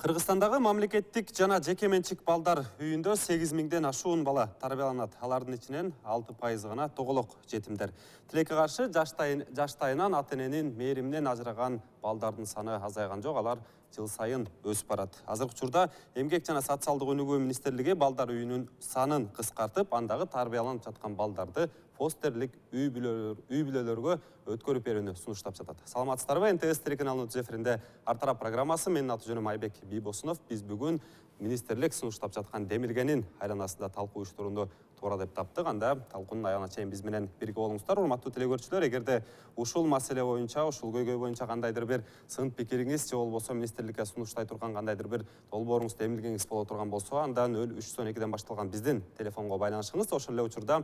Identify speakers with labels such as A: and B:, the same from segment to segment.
A: Кыргызстандагы мамлекеттик жана жекеменчик балдар үйүндө 8.000ден ашуун бала тарбияланат. Алардын ичинен 6% гана тоголок жетимдер. Тилекке каршы жаштайынан ата-эненин мээриминен ажыраган балдардын саны азайган жок, алар жыл сайын өсүп барат. Азыркы учурда Эмгек жана социалдык өнүгүү министрлиги балдар үйүнүн санын кыскартып, андагы тарбияланып жаткан балдарды фостерлик үй бүлөлөргө өткөрүп берүүнү сунуштап жатат. Саламатсыздарбы? НТС телеканалынын түз эфиринде Артара программасы. Менин аты жөнүм Айбек Бийбосунов. Биз бүгүн министрлик сунуштап жаткан демилгенин айланасында талкуу уюштурууну туура деп таптык. Анда талкуунун аягына чейин биз менен бирге болуңуздар. Урматтуу телекөрүүчүлөр, эгерде ушул маселе боюнча, ушул көйгөй боюнча кандайдыр бир сын пикириңиз же болбосо министрликке сунуштай турган кандайдыр бир долбооруңуз, демилгеңиз боло турган болсо, анда 0312ден башталган биздин телефонго байланышыңыз. Ошол эле учурда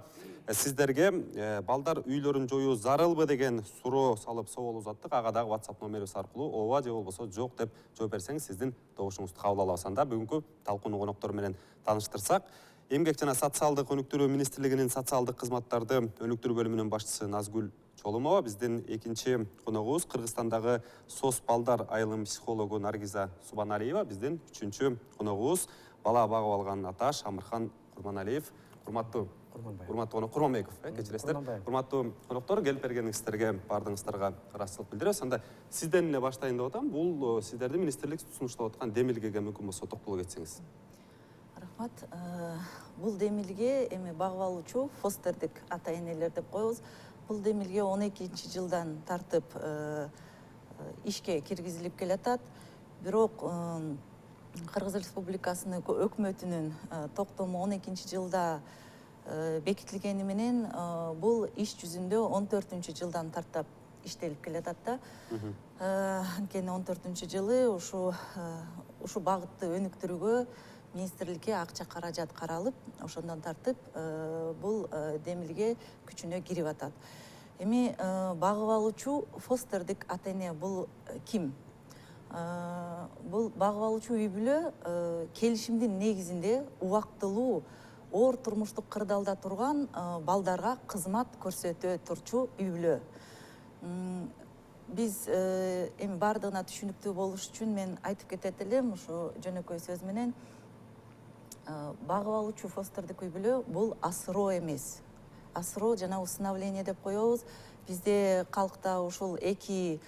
A: сиздерге балдар үйлөрүн жоюу зарылбы деген суроо салып собол узаттык. Ага дагы WhatsApp номерибиз аркылуу ооба же болбосо жок деп жооп берсеңиз, сиздин добушуңузду кабыл алабыз. Анда бүгүнкү талкуунун коноктору менен тааныштырсак, Эмгек жана социалдык өнүктүрүү министрлигинин социалдык кызматтарды өнүктүрүү бөлүмүнүн башчысы Назгүл Чолумова, биздин экинчи коногубуз Кыргызстандагы СОС балдар айылым психологу Наргиза Субаналиева, биздин үчүнчү коногубуз бала багып алган ата Шамырхан Курманалиев. Урматтуу Курманбеков, кечиресиздер. Урматтуу коноктор, келип бергениңиздерге бардыгыңыздарга ыраазычылык билдиребиз. Анда сизден эле баштайын деп атам. Бул сиздердин министрлик сунуштап аткан демилгеге мүмкүн болсо токтоло кетсеңиз.
B: Рахмат. Бул демилге эми багып алуучу фостердик ата-энелер деп коебуз. Бул демилге 12-жылдан тартып ишке киргизилип келатат. Бирок Кыргыз Республикасынын өкмөтүнүн токтому 12-жылда бекитилгени менен бул иш жүзүндө 14-жылдан тартап иштелип келатат да. Анткени 14-жылы ушу багытты өнүктүрүүгө министрликке акча каражат каралып, ошондон тартып бул демилге күчүнө кирип атат. Эми багып алуучу фостердик ата-эне бул ким? Бул багып алуучу үй бүлө келишимдин негизинде убактылуу оор турмуштук кырдаалда турган балдарга кызмат көрсөтө турчу үй бүлө. Биз эми бардыгына түшүнүктүү болуш үчүн мен айтып кетет элем, ушу жөнөкөй сөз менен. Багып алуучу фостердик үй бүлө бул асыроо эмес. Асыроо жана усыновление деп коебуз. Бизде калкта ушул эки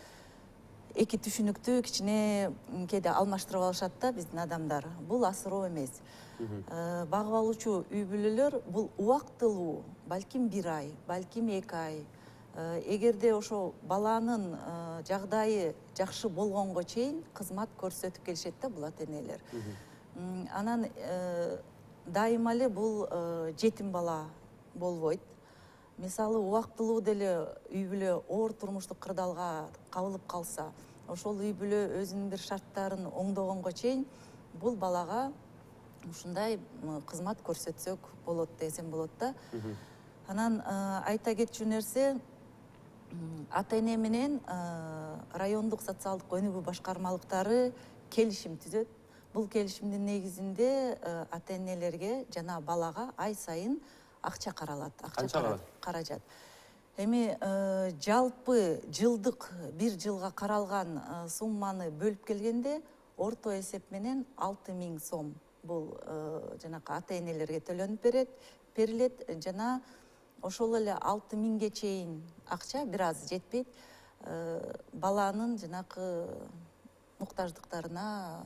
B: түшүнүктүү кичине кээде алмаштырып алышат да биздин адамдар. Бул асыроо эмес. Багып алуучу үй бүлөлөр бул убактылуу, балким 1 ай, балким 2 ай. Эгерде ошо баланын жагдайы жакшы болгонго чейин кызмат көрсөтүп келишет да бул ата-энелер. Анан дайыма эле бул жетим бала болбойт. Мисалы, убактылуу деле үй бүлө оор турмуштук кырдаалга кабылып калса, ошол үй бүлө өзүнүн бир шарттарын оңдогонго чейин бул балага ушундай кызмат көрсөтсөк болот десем болот да. Анан айта кетчү нерсе, ата-эне менен райондук социалдык өнүгүү башкармалыктары келишим түзөт. Бул келишимдин негизинде ата-энелерге жана балага ай сайын акча каралат.
A: Канча
B: каражат. Эми жалпы жылдык 1 жылга каралган сумманы бөлүп келгенде орто эсеп менен 6.000 сом бул жанакы ата-энелерге төлөнүп берилет жана ошол эле 6.000ге чейин акча бир аз жетпейт. Баланын жанакы муктаждыктарына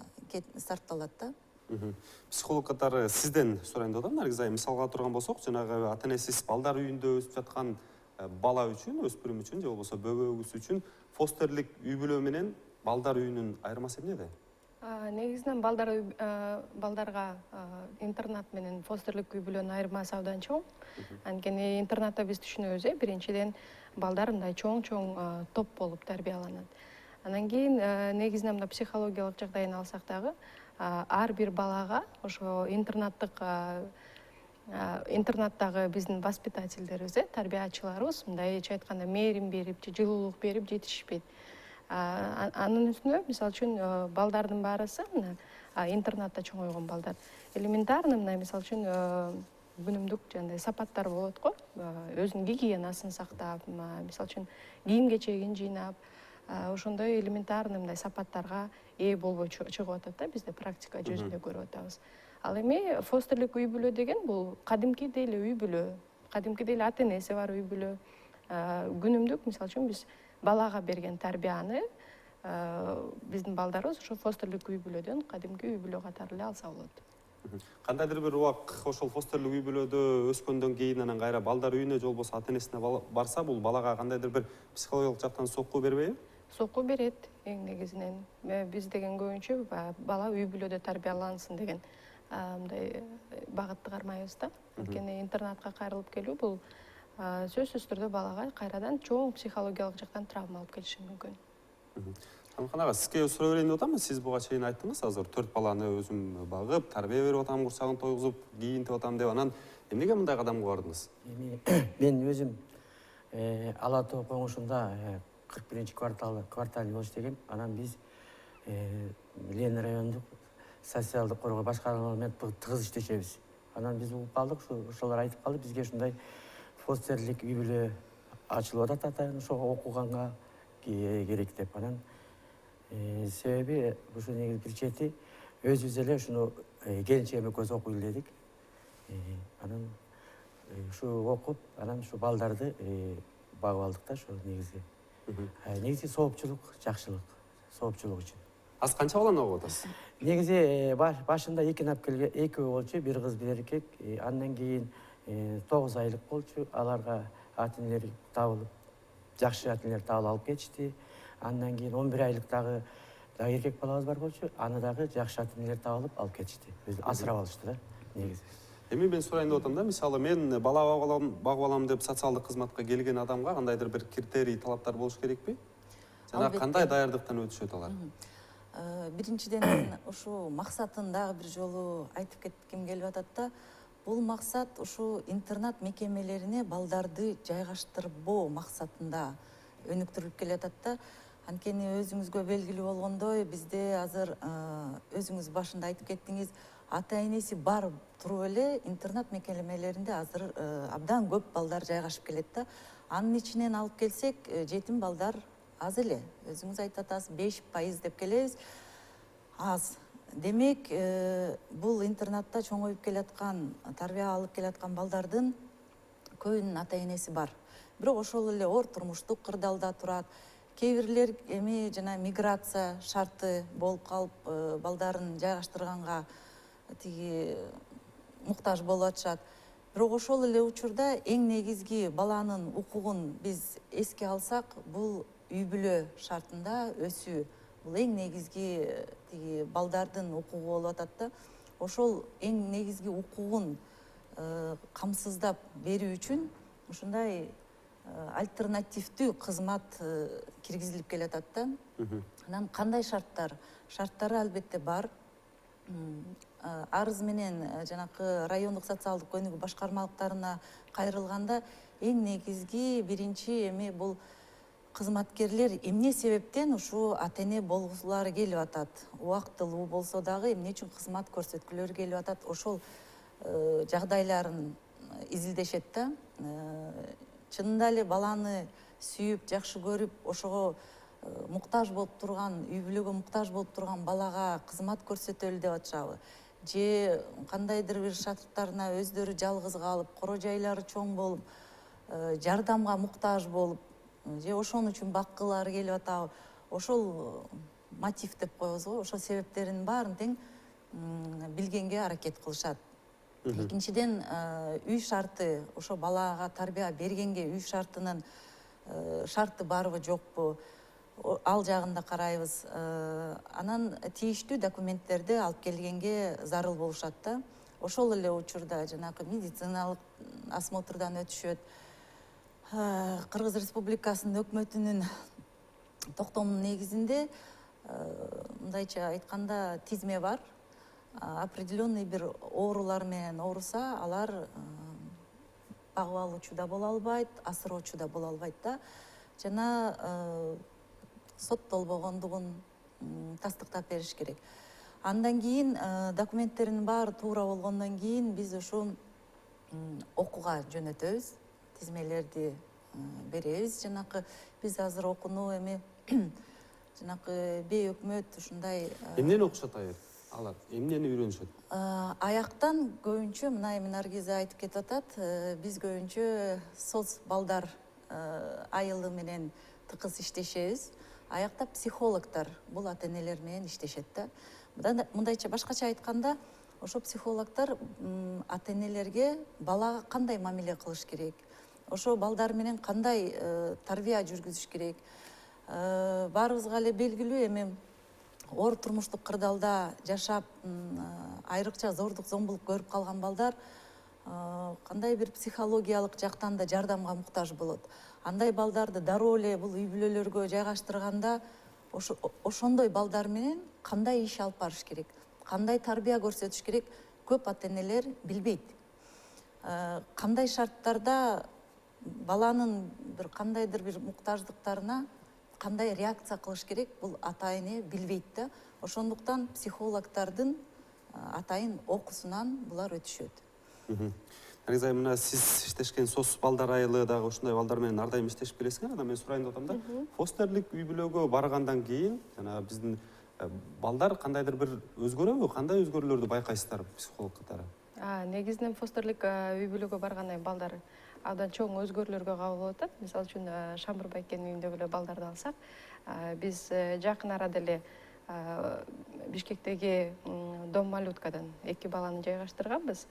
B: сарпталат да.
A: Психолог катары сизден сурайын деп атам, Наргиза. Мисалга турган болсок, жанагы ата-энесиз балдар үйүндө өсүп жаткан бала үчүн, өспүрүм үчүн же болбосо бөбөгүс үчүн фостерлик үй бүлө менен балдар үйүнүн айырмасы эмнеде?
C: Негизинен балдарга интернат менен фостерлик үй бүлөнүн айырмасы абдан чоң. Анткени интернатта биз түшүнөбүз, биринчиден балдар мындай чоң топ болуп тарбияланат. Анан кийин негизинен мына психологиялык жагдайын алсак дагы, ар бир балага ошо интернаттагы биздин воспитательдерибиз, тарбиячыларыбыз мындайча айтканда мээрим берип, жылуулук берип жетишпейт. Анын үстүнө, мисалы үчүн, балдардын баарысы мына интернатта чоңойгон балдар элементарно мына мисалы үчүн күнүмдүк жандай сапаттар болот го, өзүнүн гигиенасын сактап, мисалы үчүн кийим кечегин жыйнап, ошондой элементарный мындай сапаттарга ээ болбой чыгып атат да, бизде практика жүзүндө көрүп атабыз. Ал эми фостерлик үй бүлө деген бул кадимкидей эле үй бүлө, кадимкидей эле ата энеси бар үй бүлө. Күнүмдүк мисалы үчүн биз балага берген тарбияны биздин балдарыбыз ошо фостерлик үй бүлөдөн кадимки үй бүлө катары эле алса болот.
A: Кандайдыр бир убак ошол фостерлик үй бүлөдө өскөндөн кийин анан кайра балдар үйүнө же болбосо ата энесине барса, бул балага кандайдыр бир психологиялык жактан сокку бербейби?
C: Сокку берет эң негизинен. Биз деген көбүнчө бала үй бүлөдө тарбиялансын деген мындай багытты кармайбыз да. Анткени интернатка кайрылып келүү бул сөзсүз түрдө балага кайрадан чоң психологиялык жактан травма алып келиши мүмкүн.
A: Самыркан ага, сизге суроо берейин деп атам. Сиз буга чейин айттыңыз, азыр 4 баланы өзүм багып, тарбия берип атам, курсагын тойгузуп, кийинтип атам деп. Анан эмнеге мындай кадамга бардыңыз?
D: Мен өзүм Ала Тоо коңушунда 41 кварталда болуш дегем. Анан биз Лена райондук социалдык коргоо башкармалары менен тыгыз иштешебиз. Анан биз угуп калдык, ошолор айтып калды, бизге ушундай фостерлик үй бүлө ачылып атат, атайын ошого окуганга керек деп. Анан себеби ушу негизи бир чети өзүбүз эле ушуну келинчегим экөөбүз окуйлу дедик. Анан ушу окуп, анан ушу балдарды багып алдык да, ошо негизи. Негизи соопчулук, жакшылык, соопчулук үчүн.
A: Азыр канча баланы окуп атасыз?
D: Негизи башында экөө болчу, бир кыз, бир эркек. Андан кийин 9 айлык болчу. Аларга ата энелер табылып, жакшы ата энелер табылып алып кетишти. Андан кийин 11 айлык дагы эркек балабыз бар болчу. Аны дагы жакшы ата энелер табылып алып кетишти. Өзү асырап алышты да, негизи.
A: Эми мен сурайын деп атам да, мисалы мен бала багып алам деп социалдык кызматка келген адамга кандайдыр бир критерий, талаптар болуш керекпи? Жана кандай даярдыктан өтүшөт алар?
B: Биринчиден мен ушу максатын дагы бир жолу айтып кетким келип атат да. Бул максат ушу интернат мекемелерине балдарды жайгаштырбоо максатында өнүктүрүлүп келатат да. Анткени өзүңүзгө белгилүү болгондой, бизде азыр өзүңүз башында айтып кеттиңиз, ата энеси бар туруп эле интернат мекемелеринде азыр абдан көп балдар жайгашып келет да. Анын ичинен алып келсек, жетим балдар аз эле. Өзүңүз айтып атасыз, 5% деп келебиз. Аз. Демек, бул интернатта чоңоюп келаткан, тарбия алып келаткан балдардын көбүнүн ата энеси бар. Бирок ошол эле оор турмуштук кырдаалда турат. Кээ бирлер эми жана миграция шарты болуп калып, балдарын жайгаштырганга тиги муктаж болуп атышат. Бирок ошол эле учурда эң негизги баланын укугун биз эске алсак, бул үй бүлө шартында өсүү. Бул эң негизги тиги балдардын укугу болуп атат да. Ошол эң негизги укугун камсыздап берүү үчүн ушундай альтернативдүү кызмат киргизилип келатат да. Анан кандай шарттар? Шарттары албетте бар. Арыз менен жанакы райондук социалдык өнүгүү башкармалыктарына кайрылганда эң негизги биринчи эми бул кызматкерлер эмне себептен ушу ата эне болгусулары келип атат, убактылуу болсо дагы эмне үчүн кызмат көрсөткүлөрү келип атат, ошол жагдайларын изилдешет да. Чынында эле баланы сүйүп, жакшы көрүп, ошого муктаж болуп турган, үй бүлөгө муктаж болуп турган балага кызмат көрсөтөлү деп атышабы? Же кандайдыр бир шарттарына өздөрү жалгыз калып, коро жайлары чоң болуп, жардамга муктаж болуп, же ошон үчүн баккылары келип атабы? Ошол мотив деп коебуз го, ошол себептердин баарын тең билгенге аракет кылышат. Экинчиден, үй шарты, ошо балага тарбия бергенге үй шартынын шарты барбы жокпу? Ал жагында карайбыз. Анан тийиштүү документтерди алып келгенге зарыл болушат да. Ошол эле учурда жанагы медициналык осмотрдан өтүшөт. Кыргыз Республикасынын өкмөтүнүн токтомунун негизинде, мындайча айтканда, тизме бар. Определенный бир оорулар менен ооруса, алар багып алуучу да боло албайт, асыроочу да боло албайт да. Жана соттолбогондугун тастыктап бериш керек. Андан кийин документтердин баары туура болгондон кийин биз ушу окууга жөнөтөбүз, тизмелерди беребиз. Жанакы биз азыр окууну эми жанакы бейөкмөт ушундай
A: Эмнени окушат алар? Эмнени үйрөнүшөт?
B: аяктан көбүнчө мына эми Наргиза айтып кетип атат, биз көбүнчө соц балдар айылы менен тыкыз иштешебиз. Аякта психологдор бул ата энелер менен иштешет да. Мындайча башкача айтканда, ошо психологдор ата энелерге балага кандай мамиле кылыш керек, ошо балдар менен кандай тарбия жүргүзүш керек. Баарыбызга эле белгилүү, эми оор турмуштук кырдаалда жашап, айрыкча зордук зомбулук көрүп калган балдар кандай бир психологиялык жактан да жардамга муктаж болот. Андай балдарды дароо эле бул үй бүлөлөргө жайгаштырганда, ошондой балдар менен кандай иш алып барыш керек, кандай тарбия көрсөтүш керек, көп ата энелер билбейт. Кандай шарттарда баланын бир кандайдыр бир муктаждыктарына кандай реакция кылыш керек, бул ата эне билбейт да. Ошондуктан психологдордун атайын окуусунан булар өтүшөт.
A: Наргиза, мына сиз иштешкен соц балдар айылы дагы ушундай балдар менен ар дайым иштешип келесиңер. Анан мен сурайын деп атам да. Фостерлик үй бүлөгө баргандан кийин жана биздин балдар кандайдыр бир өзгөрөбү? Кандай өзгөрүүлөрдү байкайсыздар психолог катары?
C: Негизинен фостерлик үй бүлөгө баргандан кийин балдар абдан чоң өзгөрүүлөргө кабыл болуп атат. Мисалы үчүн Шамбыр байкенин үйүндөгү эле балдарды алсак, биз жакын арада эле Бишкектеги дом малюткадан 2 баланы жайгаштырганбыз.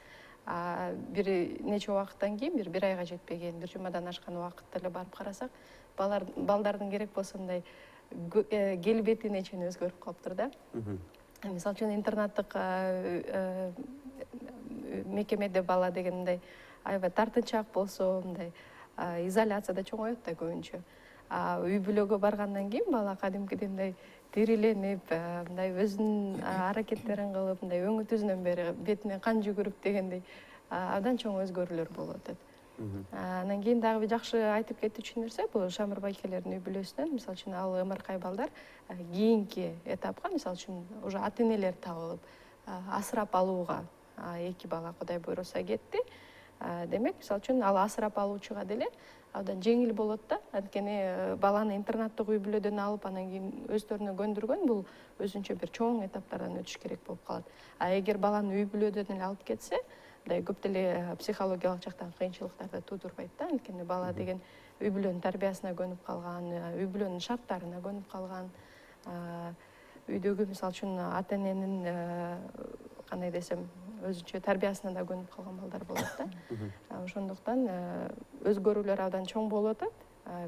C: Бир нече убакыттан кийин, бир айга жетпеген, бир жумадан ашкан убакытта эле барып карасак, балдардын керек болсо мындай келбетине чейин өзгөрүп калыптыр да. Мисалы үчүн интернаттык мекемеде бала деген мындай аябай тартынчаак болсо, мындай изоляцияда чоңоет да көбүнчө. Үй бүлөгө баргандан кийин бала кадимкидей мындай тириленип, мындай өзүнүн аракеттерин кылып, мындай өңү түзүнөн бери бетине кан жүгүрүп дегендей абдан чоң өзгөрүүлөр болуп атат. Анан кийин дагы бир жакшы айтып кетүүчү нерсе, бул Шамбыр байкелердин үй бүлөсүнөн, мисалы үчүн ал ымыркай балдар кийинки этапка, мисалы үчүн уже ата энелер табылып, асырап алууга 2 бала Кудай буйруса кетти. Демек, мисалы үчүн ал асырап алуучуга деле абдан жеңил болот да. Анткени баланы интернаттык үй бүлөдөн алып, анан кийин өздөрүнө көндүргөн бул өзүнчө бир чоң этаптардан өтүш керек болуп калат. Эгер баланы үй бүлөдөн эле алып кетсе, мындай көп деле психологиялык жактан кыйынчылыктарды туудурбайт да. Анткени бала деген үй бүлөнүн тарбиясына көнүп калган, үй бүлөнүн шарттарына көнүп калган, үйдөгү мисалы үчүн ата эненин кандай десем, өзүнчө тарбиясына да көнүп калган балдар болот да. Ошондуктан өзгөрүүлөр абдан чоң болуп атат.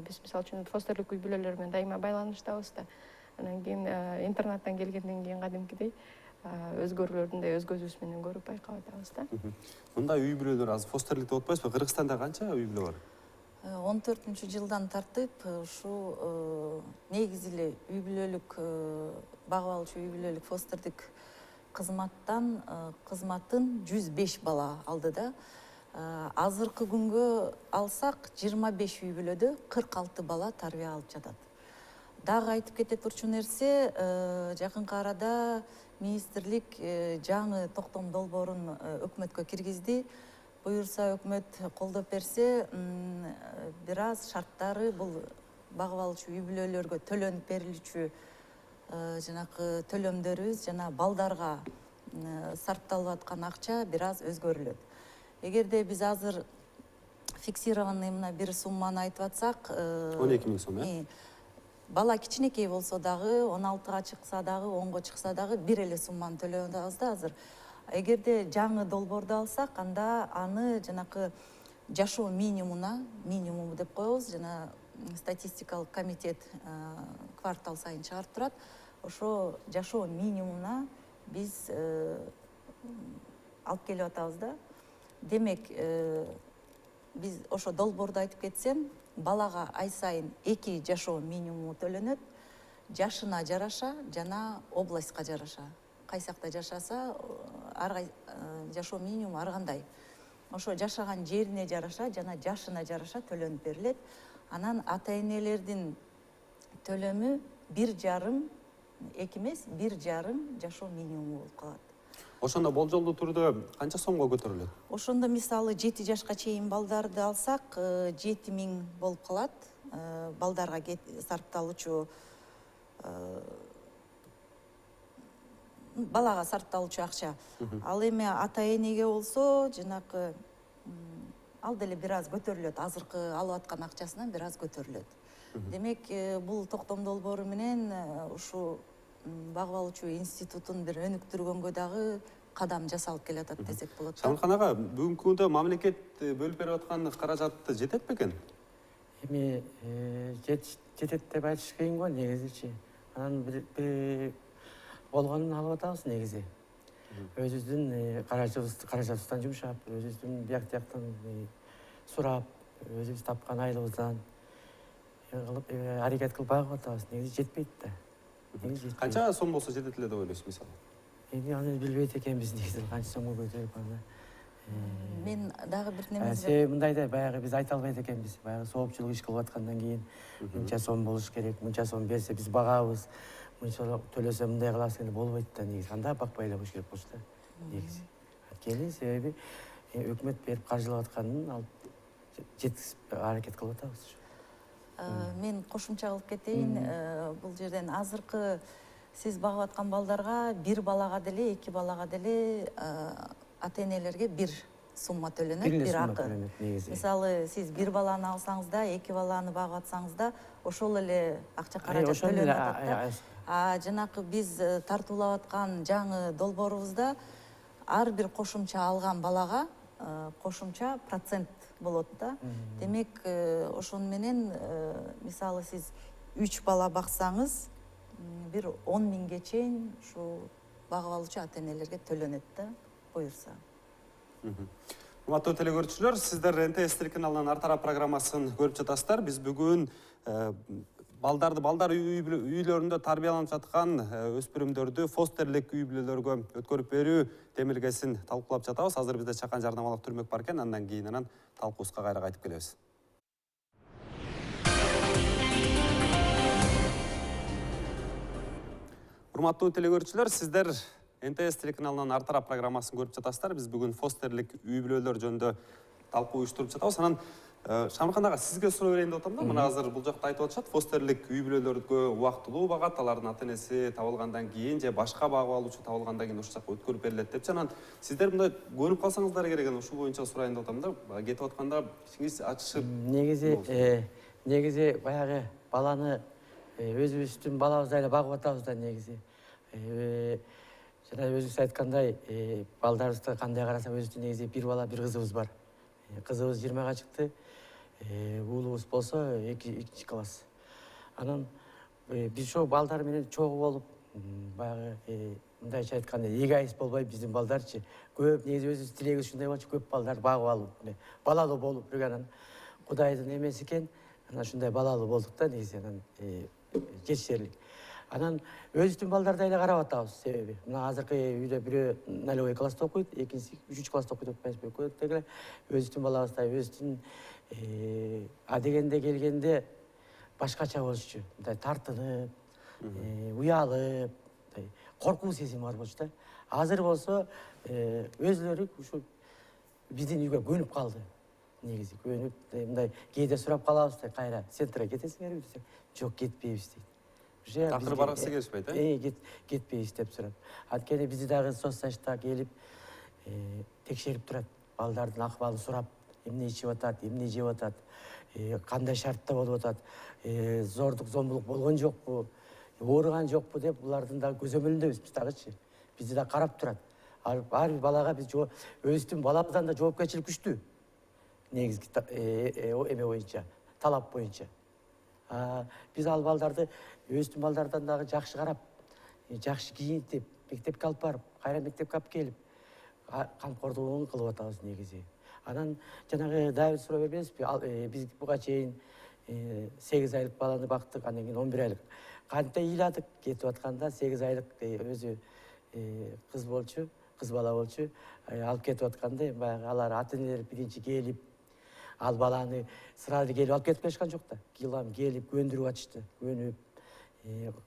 C: Биз мисалы үчүн фостерлик үй бүлөлөр менен дайыма байланыштабыз да. Анан кийин интернаттан келгенден кийин кадимкидей өзгөрүүлөрдүн да өз көзүбүз менен көрүп байкап атабыз да.
A: Мындай үй бүлөлөр азыр фостерлик деп атпайсызбы? Кыргызстанда канча үй бүлө бар?
B: 14-жылдан тартып ушу негизи эле үй бүлөлүк багып алуучу үй бүлөлүк фостердик кызматын 105 бала алды да. Азыркы күнгө алсак 25 үй бүлөдө 46 бала тарбия алып жатат. Дагы айтып кете турчу нерсе, жакынкы арада министрлик жаңы токтом долбоорун өкмөткө киргизди. Буюрса өкмөт колдоп берсе, бир аз шарттары бул багып алуучу үй бүлөлөргө төлөнүп берилүүчү жанакы төлөмдөрүбүз жана балдарга сарпталып аткан акча бир аз өзгөрүлөт. Эгерде биз азыр фиксированный мына бир сумманы айтып атсак,
A: 12 000 сом,
B: бала кичинекей болсо дагы, 16-га чыкса дагы, 10-го чыкса дагы бир эле сумманы төлөп атабыз да азыр. Эгерде жаңы долбоорду алсак, анда аны жанакы жашоо минимуму деп коебуз, жана статистикалык комитет квартал сайын чыгарып турат. Ошо жашоо минимумуна биз алып келип атабыз да. Демек, биз ошо долбоорду айтып кетсем, балага ай сайын 2 жашоо минимуму төлөнөт, жашына жараша жана областка жараша. Кайсакта жашаса, жашоо минимуму ар кандай. Ошо жашаган жерине жараша жана жашына жараша төлөнүп берилет. Анан ата энелердин төлөмү 1,5, 2 эмес, 1,5 жашоо минимуму болуп калат.
A: Ошондо болжолдуу түрдө канча сомго көтөрүлөт?
B: Ошондо мисалы 7 жашка чейин балдарды алсак, 7 000 болуп калат. Балдарга сарпталуучу балага сарпталуучу акча. Ал эми ата энеге болсо жанакы ал деле бир аз көтөрүлөт, азыркы алып аткан акчасынан бир аз көтөрүлөт. Демек, бул токтом долбоору менен ушу багып алуучу институтун бир өнүктүргөнгө дагы кадам жасалып келатат десек болот.
A: Шамылхан ага, бүгүнкү күндө мамлекет бөлүп берип аткан каражат жетет бекен?
D: Эми жетет деп айтыш кыйын го негизичи. Анан бир болгонун алып атабыз негизи. Өзүбүздүн каражатыбыздан жумшап, өзүбүздүн бияктан сурап, өзүбүз тапкан айлыбыздан кылып аракет кылып багып атабыз. Негизи жетпейт да.
A: Канча сом болсо жетет эле деп ойлойсуз мисалы?
D: Эми аны билбейт экенбиз негизи канча сомго көтөрүп аны.
B: Мен дагы бир немеге
D: Себеби мындай да, баягы биз айта албайт экенбиз. Баягы соопчулук иш кылып аткандан кийин мынча сом болуш керек, мынча сом берсе биз багабыз, мынча төлөсө мындай кылабыз деген болбойт да негизи. Анда бакпай эле коюш керек болчу да негизи. Анткени себеби өкмөт берип каржылап атканын алып жеткизип аракет кылып атабыз.
B: мен кошумча кылып кетейин. Бул жерден азыркы сиз багып аткан балдарга, бир балага деле, эки балага деле ата энелерге бир сумма төлөнөт, бир акы. Мисалы, сиз бир баланы алсаңыз да, эки баланы багып атсаңыз да, ошол эле акча каражат төлөнүп атат да. Жанакы биз тартуулап аткан жаңы долбоорубузда ар бир кошумча алган балага кошумча процент болот да. Демек, ошон менен мисалы сиз 3 бала баксаңыз, бир 10 миңге чейин ушу багып алуучу ата энелерге төлөнөт да, буюрса.
A: Урматтуу телекөрүүчүлөр, сиздер НТС телеканалынын ар тарап программасын көрүп жатасыздар. Биз бүгүн балдар үйлөрүндө тарбияланып жаткан өспүрүмдөрдү фостерлик үй бүлөлөргө өткөрүп берүү темилгесин талкуулап жатабыз. Азыр бизде чакан жарнамалык түрмөк бар экен, андан кийин талкуубузга кайра кайтып келебиз. Урматтуу телекөрүүчүлөр, сиздер НТС телеканалынын ар тарап программасын көрүп жатасыздар. Биз бүгүн фостерлик үй бүлөлөр жөнүндө талкуу уюштуруп жатабыз. Анан Шамылхан ага, сизге суроо берейин деп атам да. Мына азыр бул жакта айтып атышат, фостерлик үй бүлөлөргө убактылуу багат, алардын ата энеси табылгандан кийин же башка багып алуучу табылгандан кийин ошол жака өткөрүп берилет депчи. Анан сиздер мындай көрүп калсаңыздар керек, ушул боюнча сурайын деп атам да. Кетип атканда кичине ачышып.
D: Негизи баягы баланы өзүбүздүн балабыздай эле багып атабыз да негизи. Жана өзүңүз айткандай, балдарыбызды кандай карасак, өзүбүздүн негизи бир бала, бир кызыбыз бар. Кызыбыз 20-га чыкты. Уулубуз болсо 2 класс. Анан биз ошо балдар менен чогуу болуп, баягы мындайча айтканда эгоист болбой биздин балдарчы. Көп негизи өзүбүздүн тилегибиз ушундай болчу, көп балдар багып алуу, балалуу болуп, анан Кудайдын эмеси экен, анан ушундай балалуу болдук да негизи, анан жетишерлик. Анан өзүбүздүн балдардай эле карап атабыз, себеби мына азыркы үйдө бирөө 0 класста окуйт, экинчиси 3 класста окуйт деп айтпайбыз. Деги өзүбүздүн балабыздай, өзүбүздүн адегенде келгенде башкача болчу. Мындай тартынып, уялып, коркуу сезими бар болчу да. Азыр болсо өзүлөрү ушу биздин үйгө көнүп калды. Негизи көнүп, мындай кээде сурап калабыз да, кайра центрге кетесиңерби десек, жок, кетпейбиз дейт.
A: Такыр баргысы келишпейт,
D: кетпейбиз деп сурап. Анткени бизди дагы соцсачта келип текшерип турат. Балдардын акыбалын сурап, эмне ичип атат, эмне жеп атат, кандай шартта болуп атат, зордук, зомбулук болгон жокпу, ооруган жокпу деп булардын дагы көзөмөлүндөбүз биз дагычы. Бизди да карап турат. Ар бир балага биз өзүбүздүн балабыздан да жоопкерчилик күчтүү. Негизги эме боюнча, талап боюнча. Биз ал балдарды өзүбүздүн балдардан дагы жакшы карап, жакшы кийинтип, мектепке алып барып, кайра мектепке алып келип, камкордугун кылып атабыз негизи. Анан жанагы дагы бир суроо бербедизби? Биз буга чейин 8 айлык баланы бактык, андан кийин 11 айлык. Кантип ыйладык, кетип атканда 8 айлык өзү кыз болчу, кыз бала болчу. Алып кетип атканда баягы алар ата энелери биринчи келип, ал баланы сразу келип алып кетип келишкен жок да. Кыйлам келип, көндүрүп атышты, көнүп,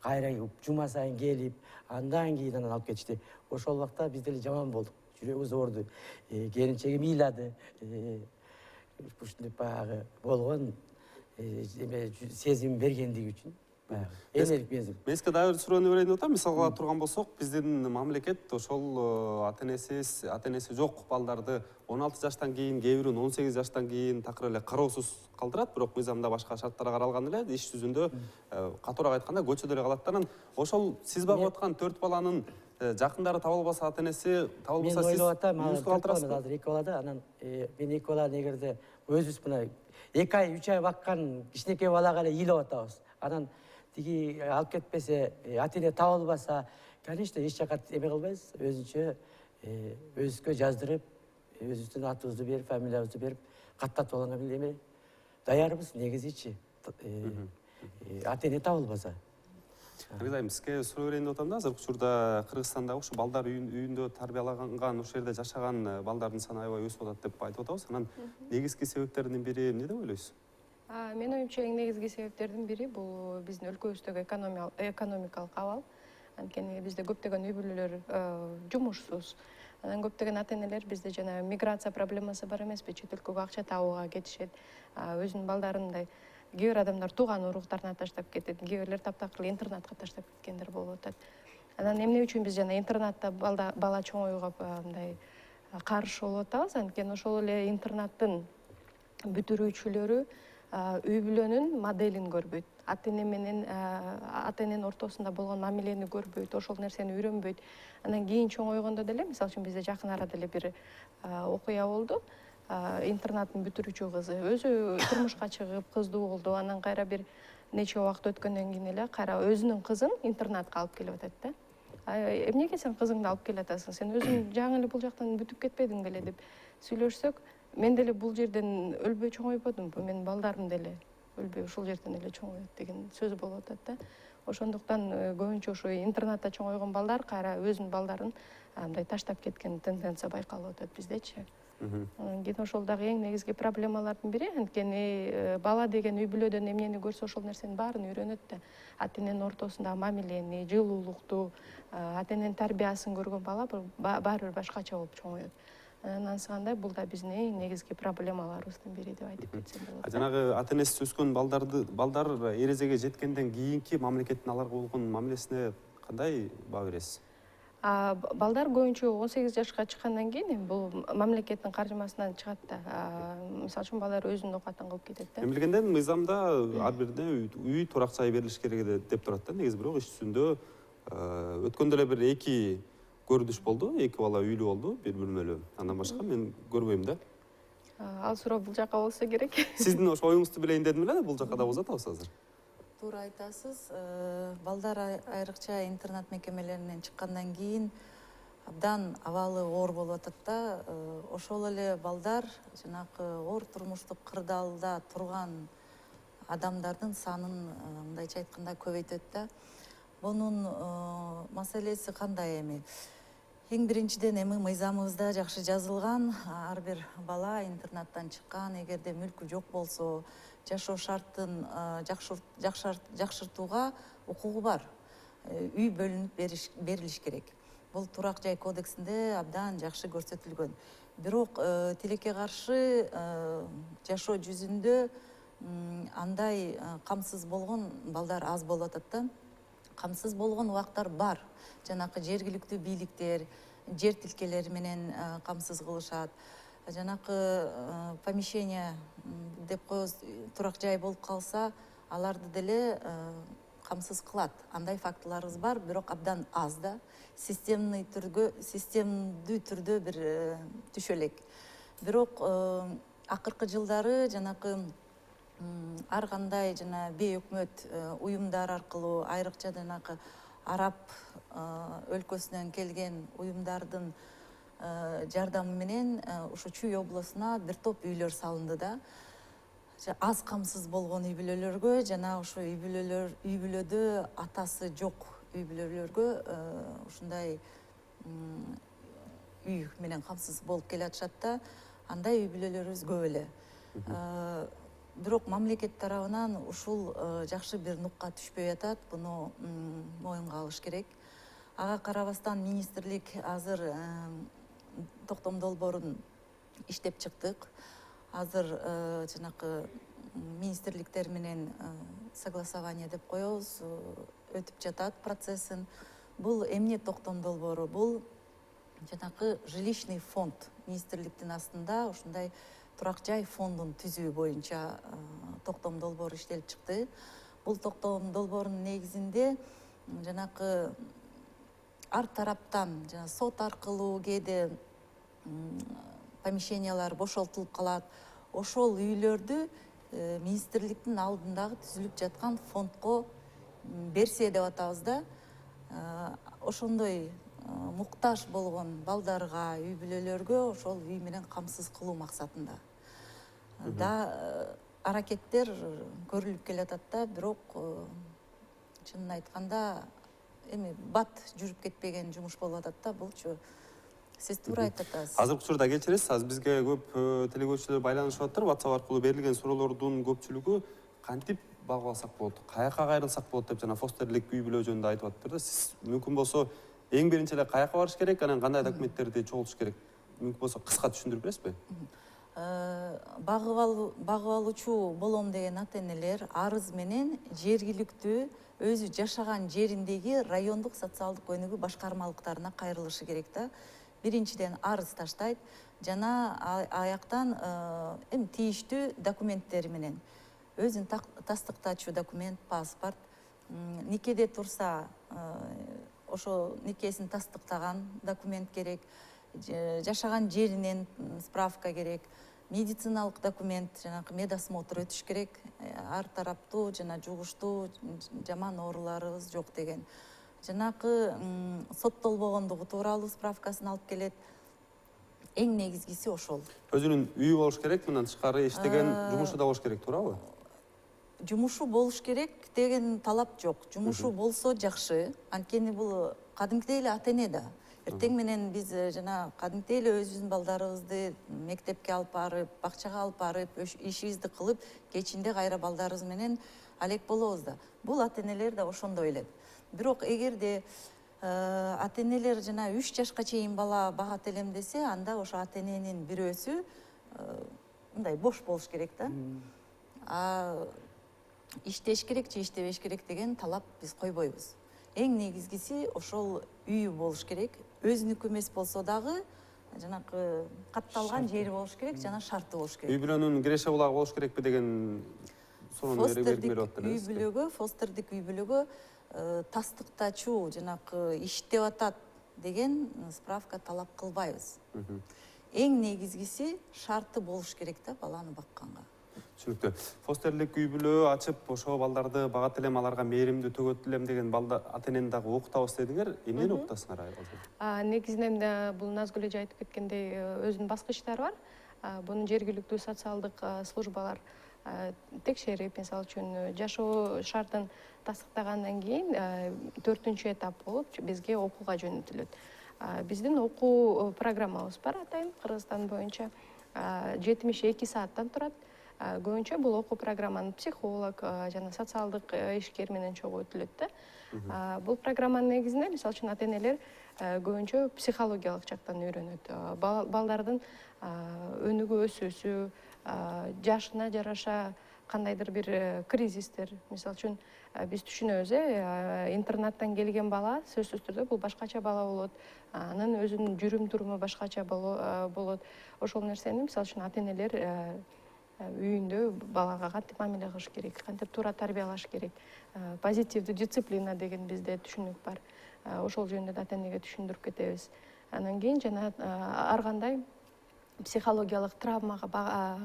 D: кайра жума сайын келип, андан кийин анан алып кетишти. Ошол убакта биз деле жаман болдук, жүрөгүбүз оорду. Келинчегим ыйлады, ушинтип баягы болгон сезим бергендиги үчүн баягы энелик безим.
A: Мен сизге дагы бир суроону берейин деп атам. Мисалга ала турган болсок, биздин мамлекет ошол ата энеси жок балдарды 16 жаштан кийин, кээ бирин 18 жаштан кийин такыр эле кароосуз калтырат, бирок мыйзамда башка шарттар каралган эле, иш жүзүндө катуураак айтканда көчөдө эле калат да. Анан ошол сиз багып аткан 4 баланын жакындары табылбаса, ата энеси табылбаса,
D: Мен
A: сиз
D: ойлоп атам,
A: үйүңүздү калтырасызбы?
D: азыр 2 бала да, анан мен 2 баланы эгерде өзүбүз мына 2 ай 3 ай баккан кичинекей балага эле ыйлап атабыз. Анан тиги алып кетпесе, ата эне табылбаса, конечно, эч жака эме кылбайбыз, өзүнчө өзүбүзгө жаздырып, өзүбүздүн атыбызды берип, фамилиябызды берип, каттатып алганга эме даярбыз негизичи. Ата эне табылбаса.
A: Айым, сизге суроо берейин деп атам да, азыркы учурда Кыргызстандагы ушу балдар үйүндө тарбиялаган, ошол жерде жашаган балдардын саны аябай өсүп атат деп айтып атабыз. Анан негизги себептеринин бири эмне деп ойлойсуз?
C: Менин оюмча эң негизги себептердин бири бул биздин өлкөбүздөгү экономикалык абал. Анткени бизде көптөгөн үй бүлөлөр жумушсуз. Анан көптөгөн ата энелер бизде жана миграция проблемасы бар эмеспи? Чет өлкөгө акча табууга кетишет. Өзүнүн балдарындай кээ бир адамдар тууган уруктарына таштап кетет, кээ бирлер таптакыр эле интернатка таштап кеткендер болуп атат. Анан эмне үчүн биз жана интернатта бала чоңоюуга мындай каршы болуп атабыз? Анткени ошол эле интернаттын бүтүрүүчүлөрү үй бүлөнүн моделин көрбөйт. Ата эненин ортосунда болгон мамилени көрбөйт, ошол нерсени үйрөнбөйт. Анан кийин чоңойгондо деле, мисалы үчүн бизде жакын арада эле бир окуя болду. Интернаттын бүтүрүүчү кызы өзү турмушка чыгып, кыздуу болду. Анан кайра бир нече убакыт өткөндөн кийин эле кайра өзүнүн кызын интернатка алып келип атат да. Эмнеге сен кызыңды алып келатасың? Сен өзүң жаңы эле бул жактан бүтүп кетпедиң беле деп сүйлөшсөк, мен деле бул жерден өлбөй чоңойбодумбу, менин балдарым деле өлбөй ушул жерден эле чоңоет деген сөз болуп атат да. Ошондуктан көбүнчө ушу интернатта чоңойгон балдар кайра өзүнүн балдарын мындай таштап кеткен тенденция байкалып атат биздечи. Анан кийин ошол дагы эң негизги проблемалардын бири, анткени бала деген үй бүлөдөн эмнени көрсө ошол нерсенин баарын үйрөнөт да. Ата эненин ортосундагы мамилени, жылуулукту, ата эненин тарбиясын көргөн бала баары бир башкача болуп чоңоет. Анан ансыгандай бул да биздин эң негизги проблемаларыбыздын бири деп айтып кетсем болот.
A: Жанагы ата энесиз өскөн балдар эрезеге жеткенден кийинки мамлекеттин аларга болгон мамилесине кандай баа бересиз?
C: Балдар көбүнчө 18 жашка чыккандан кийин бул мамлекеттин каржымасынан чыгат да. Мисалы үчүн балдар өзүнүн оокатын кылып кетет да.
A: Эми билгенден мыйзамда ар бирине үй турак жай берилиш керек деп турат да. Негизи бирок иш жүзүндө өткөндө эле бир 2 көрүнүш болду, 2 бала үйлүү болду, бир бөлмөлүү. Андан башка мен көрбөйм да.
C: Ал суроо бул жака болсо керек.
A: Сиздин ошо оюңузду билейин дедим эле, бул жака да болуп атабыз азыр.
B: Туура айтасыз. Балдар айрыкча интернат мекемелеринен чыккандан кийин абдан абалы оор болуп атат да. Ошол эле балдар жанакы оор турмуштук кырдаалда турган адамдардын санын мындайча айтканда көбөйтөт да. Бунун маселеси кандай эми? Эң биринчиден эми мыйзамыбызда жакшы жазылган, ар бир бала интернаттан чыккан, эгерде мүлкү жок болсо, жашоо шартын жакшыртууга укугу бар. Үй бөлүнүп берилиш керек. Бул турак жай кодексинде абдан жакшы көрсөтүлгөн. Бирок тилекке каршы жашоо жүзүндө андай камсыз болгон балдар аз болуп атат да. Камсыз болгон убактар бар. Жанакы жергиликтүү бийликтер, жер тилкелери менен камсыз кылышат. Жанакы помещение деп коебуз, турак жай болуп калса, аларды деле камсыз кылат. Андай фактыларыбыз бар, бирок абдан аз да. Системдүү түрдө бир түшө элек. Бирок акыркы жылдары жанакы ар кандай жана бейөкмөт уюмдар аркылуу, айрыкча жанакы араб өлкөсүнөн келген уюмдардын жардамы менен ушу Чүй областына бир топ үйлөр салынды да. Аз камсыз болгон үй бүлөлөргө жана ушу үй бүлөдө атасы жок үй бүлөлөргө ушундай үй менен камсыз болуп келатышат да. Андай үй бүлөлөрүбүз көп эле. Бирок мамлекет тарабынан ушул жакшы бир нукка түшпөй атат. Буну моюнга алыш керек. Ага карабастан министрлик азыр токтом долбоорун иштеп чыктык. Азыр жанакы министрликтер менен согласование деп коебуз, өтүп жатат процессин. Бул эмне токтом долбоору? Бул жанакы жилищный фонд, министрликтин астында ушундай турак жай фондун түзүү боюнча токтом долбоору иштелип чыкты. Бул токтом долбоорунун негизинде жанакы ар тараптан сот аркылуу кээде помещениялар бошолтулуп калат. Ошол үйлөрдү министрликтин алдындагы түзүлүп жаткан фондко берсе деп атабыз да. Ошондой муктаж болгон балдарга, үй бүлөлөргө ошол үй менен камсыз кылуу максатында. Да аракеттер көрүлүп келатат да, бирок чынын айтканда эми бат жүрүп кетпеген жумуш болуп атат да, булчу. Сиз туура айтып атасыз.
A: Азыркы учурда кечиресиз, азыр бизге көп телегөчүлөр байланышып атыр. WhatsApp аркылуу берилген суроолордун көпчүлүгү кантип багып алсак болот, каяка кайрылсак болот деп жана фостерлик үй бүлө жөнүндө айтып атыптыр да. Сиз мүмкүн болсо эң биринчи эле каяка барыш керек, анан кандай документтерди чогултуш керек? Мүмкүн болсо кыска түшүндүрүп бересизби?
B: Багып алуучу болом деген ата-энелер арыз менен жергиликтүү өзү жашаган жериндеги райондук социалдык өнүгүү башкармалыктарына кайрылышы керек да. Биринчиден арыз таштайт жана аяктан эми тийиштүү документтери менен өзүн тастыктаачу документ, паспорт, никеде турса ошо никесин тастыктаган документ керек, жашаган жеринен справка керек, медициналык документ, жанакы медосмотр өтүш керек, ар тараптуу жана жугуштуу жаман ооруларыбыз жок деген. Жанакы соттолбогондугу тууралуу справкасын алып келет. Эң негизгиси ошол.
A: Өзүнүн үйү болуш керек, мындан тышкары иштеген жумушу да болуш керек, туурабы?
B: Жумушу болуш керек деген талап жок. Жумушу болсо жакшы. Анткени бул кадимкидей эле ата-эне да. Эртең менен биз жана кадимкидей эле өзүбүздүн балдарыбызды мектепке алып барып, бакчага алып барып, ишибизди кылып, кечинде кайра балдарыбыз менен алек болобуз да. Бул ата-энелер да ошондой эле. Бирок эгерде ата-энелер жана 3 жашка чейин бала багат элем десе, анда ошо ата-эненин бирөөсү мындай бош болуш керек да. Иштеш керек же иштебеш керек деген талап биз койбойбуз. Эң негизгиси ошол үйү болуш керек. Өзүнүкү эмес болсо дагы жанакы катталган жери болуш керек жана шарты болуш керек.
A: Үй бүлөнүн киреше булагы болуш керекпи деген суроону берип атат.
B: Фостердик үй бүлөгө тастыктачу жанакы иштеп атат деген справка талап кылбайбыз. Эң негизгиси шарты болуш керек да баланы бакканга.
A: Түшүнүктүү. Фостерлик үй бүлө ачып, ошо балдарды багат элем, аларга мээримдүү төгөт элем деген ата-энени дагы окутабыз дедиңер. Эмнени окутасыңар азыр?
C: Негизинен бул Назгүл эже айтып кеткендей өзүнүн баскычтары бар. Буну жергиликтүү социалдык службалар текшерип, мисалы үчүн жашоо шартын тастыктагандан кийин 4-этап болуп бизге окууга жөнөтүлөт. Биздин окуу программабыз бар атайын Кыргызстан боюнча 72 сааттан турат. Көбүнчө бул окуу программаны психолог жана социалдык ишкер менен чогуу өтүлөт да. Бул программанын негизинде мисалы үчүн ата-энелер көбүнчө психологиялык жактан үйрөнөт. Балдардын өнүгүү өсүүсү, жашына жараша кандайдыр бир кризистер, мисалы үчүн биз түшүнөбүз, интернаттан келген бала сөзсүз түрдө бул башкача бала болот, анын өзүнүн жүрүм туруму башкача болот. Ошол нерсени мисалы үчүн ата-энелер үйүндө балага кантип мамиле кылыш керек, кантип туура тарбиялаш керек, позитивдүү дисциплина деген бизде түшүнүк бар. Ошол жөнүндө ата-энеге түшүндүрүп кетебиз. Анан кийин жана ар кандай психологиялык травмага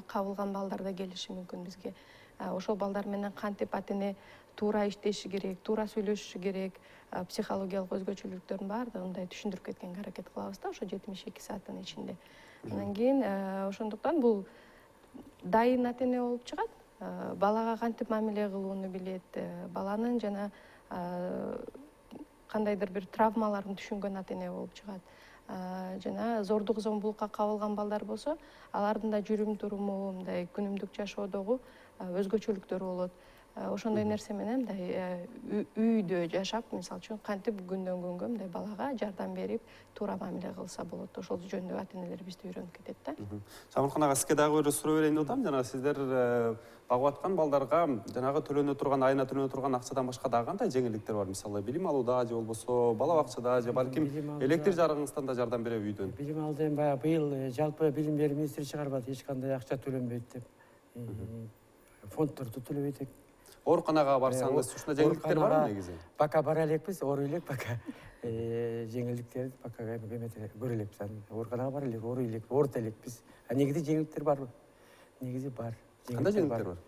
C: кабылган балдар да келиши мүмкүн бизге. Ошол балдар менен кантип ата-эне туура иштеши керек, туура сүйлөшүшү керек, психологиялык өзгөчөлүктөрдүн баардыгын мындай түшүндүрүп кеткенге аракет кылабыз да ошо 72 сааттын ичинде. Анан кийин ошондуктан бул дайын ата-эне болуп чыгат, балага кантип мамиле кылууну билет, баланын жана кандайдыр бир травмаларын түшүнгөн ата-эне болуп чыгат. Жана зордук зомбулукка кабылган балдар болсо, алардын да жүрүм туруму, мындай күнүмдүк жашоодогу өзгөчөлүктөр болот. Ошондой нерсе менен мындай үйдө жашап, мисалы үчүн кантип күндөн күнгө мындай балага жардам берип, туура мамиле кылса болот. Ошол жөнүндө ата-энелер бизди үйрөнүп кетет да.
A: Самыркан ага, сизге дагы бир суроо берейин деп атам. Жана сиздер багып аткан балдарга жанагы төлөнө турган, айына төлөнө турган акчадан башка дагы кандай жеңилдиктер бар? Мисалы, билим алууда же болбосо бала бакчада же балким электр жарыгыңыздан да жардам береби үйдөн?
D: Билим алды эми баягы быйыл жалпы билим берүү министри чыгарбады, эч кандай акча төлөнбөйт деп. Фонддорду төлөбөйт экен.
A: Ооруканага барсаңыз, ушундай жеңилдиктер барбы негизи?
D: Пока бара элекпиз, ооруй элек пока. Жеңилдиктерди пока көрө элекпиз. Ооруканага бара элек, ооруй элек, оорута элекпиз. Негизи жеңилдиктер барбы? Негизи бар.
A: Кандай жеңилдиктер бар?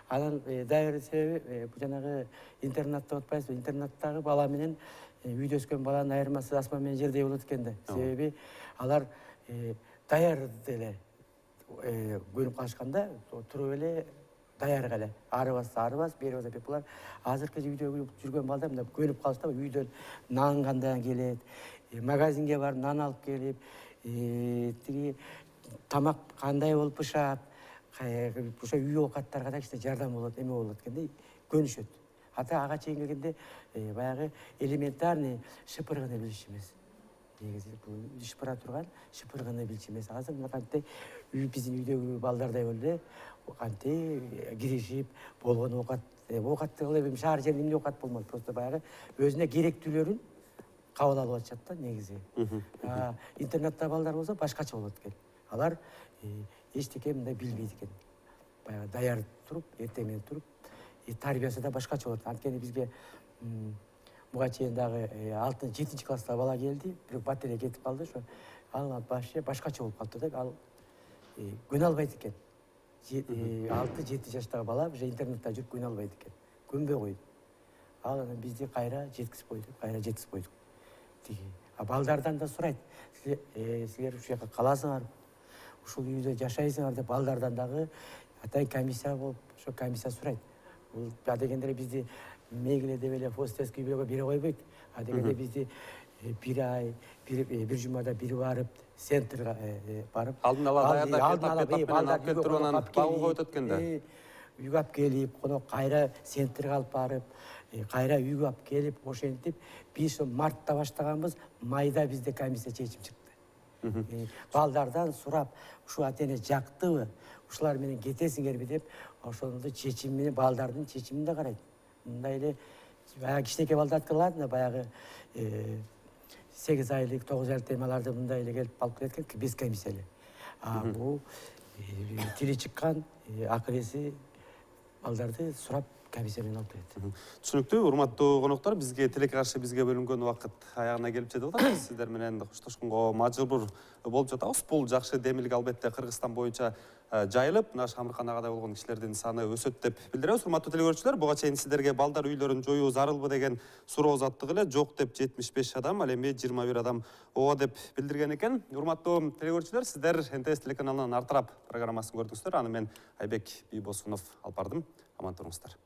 D: Анан дайыр себеби бу жанагы интернатта отпайсызбы? Интернаттагы бала менен үйдө өскөн баланын айырмасы асман менен жердей болот экен да. Себеби алар даяр деле көнүп калышканда туруп эле даярга эле арыбас, бери баса деп булар азыркы үйдө жүргөн балдар мына көнүп калышта үйдөн нан кандай келет, магазинге барып нан алып келип, тиги тамак кандай болуп бышат, ошо үй оокаттарга да кичине жардам болот, эме болот экен да, көнүшөт. Ага чейин келгенде баягы элементарный шыпыргыны билиш эмес. Негизи бул шыпыра турган шыпыргыны билчү эмес. Азыр мына кантип биздин үйдөгү балдардай болду эле кантип киришип болгон оокатты кылып эми шаар жеринде эмне оокат болмок, просто баягы өзүнө керектүүлөрүн кабыл алып атышат да негизи. Интернетте балдар болсо башкача болот экен. Алар эчтеке мындай билбейт экен. Баягы даяр туруп, эртең менен туруп, тарбиясы да башкача болот. Анткени бизге буга чейин дагы 6-7 класста бала келди, бирок батарея кетип калды, ошо ал башкача болуп калды да, ал көнө албайт экен. 6-7 жаштагы бала уже интернетте жүрүп көнө албайт экен. Көнбөй койду. Ал анан бизди кайра жеткизип койдук. Балдардан да сурайт. Силер ушул жака каласыңар, ушул үйдө жашайсыңар деп балдардан дагы атайын комиссия болуп, ошо комиссия сурайт. Бул адегенде бизди мейгиле деп эле фостеский бирөөгө бере койбойт. Адегенде бизди бир ай, бир жумада бир барып, центрга барып,
A: алдын ала даярдап алып келип туруп анан багууга өтөт экен да.
D: Үйгө алып келип, коно кайра центрге алып барып, кайра үйгө алып келип, ошентип биз мартта баштаганбыз, майда бизде комиссия чечим чыкты. Балдардан сурап, ушу ата-эне жактыбы, ушулар менен кетесиңерби деп, ошондо чечимини, балдардын чечимин да карайт. Мындай эле баягы кичинекей балдардыкы ладно, баягы 8 айлык, 9 айлык темаларды мындай эле келип алып келет экен, без комиссия эле. Бул тили чыккан, акыреси балдарды сурап комиссия менен алып келет.
A: Түшүнүктүү, урматтуу коноктор, бизге тилекке каршы бизге бөлүнгөн убакыт аягына келип жетип атат. Сиздер менен коштошконго мажбур болуп жатабыз. Бул жакшы демилге албетте Кыргызстан боюнча жайылып, мына Шамыркан агада болгон кишилердин саны өсөт деп билдиребиз. Урматтуу телекөрүүчүлөр, буга чейин сиздерге балдар үйлөрүн жоюу зарылбы деген суроо узаттык эле. Жок деп 75 адам, ал эми 21 адам ооба деп билдирген экен. Урматтуу телекөрүүчүлөр, сиздер НТС телеканалынын Артырап программасын көрдүңүздөр. Аны мен Айбек Бийбосунов алып бардым. Аман туруңуздар.